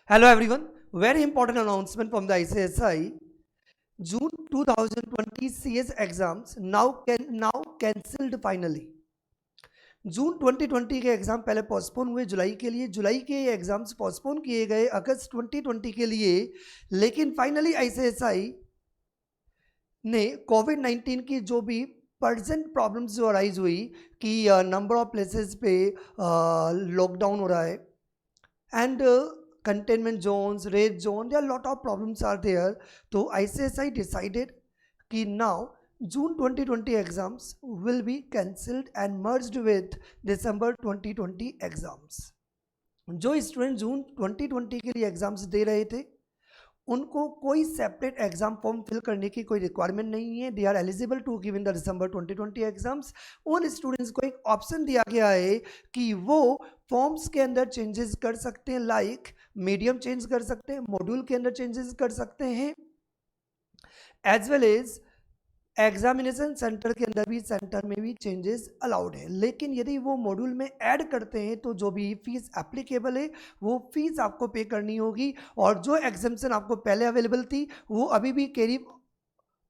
Hello everyone, very important announcement from the ICSI. June 2020 CS exams now cancelled finally. जून 2020 के exam पहले postpone हुए जुलाई के लिए, जुलाई के एग्जाम्स पोस्टपोन किए गए अगस्त 2020 के लिए, लेकिन फाइनली आईसीएसआई ने कोविड-19 की जो भी प्रेजेंट प्रॉब्लम्स जो अराइज हुई कि नंबर ऑफ प्लेसेस पे लॉकडाउन हो रहा है and containment zones, red zone, there are a lot of problems are there. So ICSI decided कि now June 2020 exams will be cancelled and merged with December 2020 exams. जो student जून 2020 के लिए exams दे रहे थे उनको कोई सेपरेट एग्जाम फॉर्म फिल करने की कोई रिक्वायरमेंट नहीं है. They are eligible to give in the December 2020 exams. उन स्टूडेंट्स को एक ऑप्शन दिया गया है कि वो फॉर्म्स के अंदर चेंजेस कर सकते हैं, लाइक मीडियम चेंज कर सकते हैं, मॉड्यूल के अंदर चेंजेस कर सकते हैं, as well as examination centre के अंदर भी सेंटर में भी चेंजेस अलाउड है. लेकिन यदि वो मॉड्यूल में ऐड करते हैं तो जो भी फीस एप्लीकेबल है वो फीस आपको पे करनी होगी, और जो एग्जामेशन आपको पहले अवेलेबल थी वो अभी भी कैरी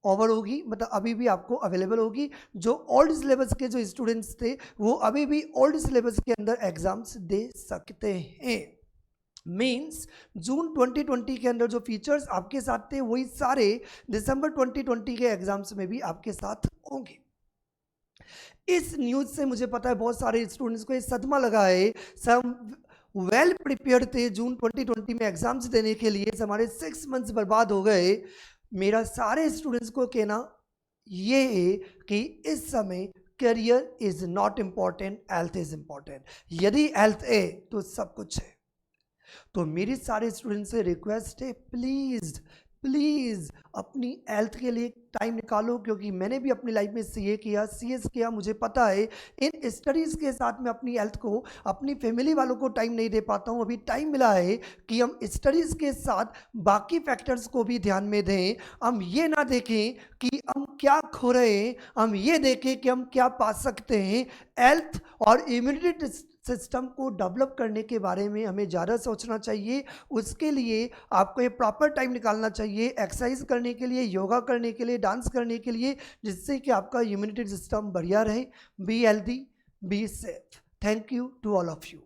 ओवर होगी, मतलब अभी भी आपको अवेलेबल होगी. जो ओल्ड सिलेबस के जो स्टूडेंट्स थे वो अभी भी ओल्ड सिलेबस के अंदर एग्जाम्स दे सकते हैं. मीन्स जून 2020 के अंदर जो फीचर्स आपके साथ थे वही सारे दिसंबर 2020 के एग्जाम्स में भी आपके साथ होंगे. इस न्यूज से मुझे पता है बहुत सारे स्टूडेंट्स को ये सदमा लगा है. सब वेल प्रिपेयर्ड थे जून 2020 में एग्जाम्स देने के लिए, हमारे 6 मंथ्स बर्बाद हो गए. मेरा सारे स्टूडेंट्स को कहना ये है कि इस समय career is not important, health is important. यदि हेल्थ है तो सब कुछ है. तो मेरी सारे स्टूडेंट्स से रिक्वेस्ट है, प्लीज़ प्लीज़ अपनी हेल्थ के लिए टाइम निकालो, क्योंकि मैंने भी अपनी लाइफ में सीए किया, सीएस किया. मुझे पता है इन स्टडीज़ के साथ मैं अपनी हेल्थ को, अपनी फैमिली वालों को टाइम नहीं दे पाता हूँ. अभी टाइम मिला है कि हम स्टडीज़ के साथ बाकी फैक्टर्स को भी ध्यान में दें. हम ये ना देखें कि हम क्या खो रहे हैं, हम ये देखें कि हम क्या पा सकते हैं. हेल्थ और इम्यूनिटी सिस्टम को डेवलप करने के बारे में हमें ज़्यादा सोचना चाहिए. उसके लिए आपको ये प्रॉपर टाइम निकालना चाहिए, एक्सरसाइज करने के लिए, योगा करने के लिए, डांस करने के लिए, जिससे कि आपका इम्यूनिटी सिस्टम बढ़िया रहे. Be healthy, be safe. Thank you to all of you.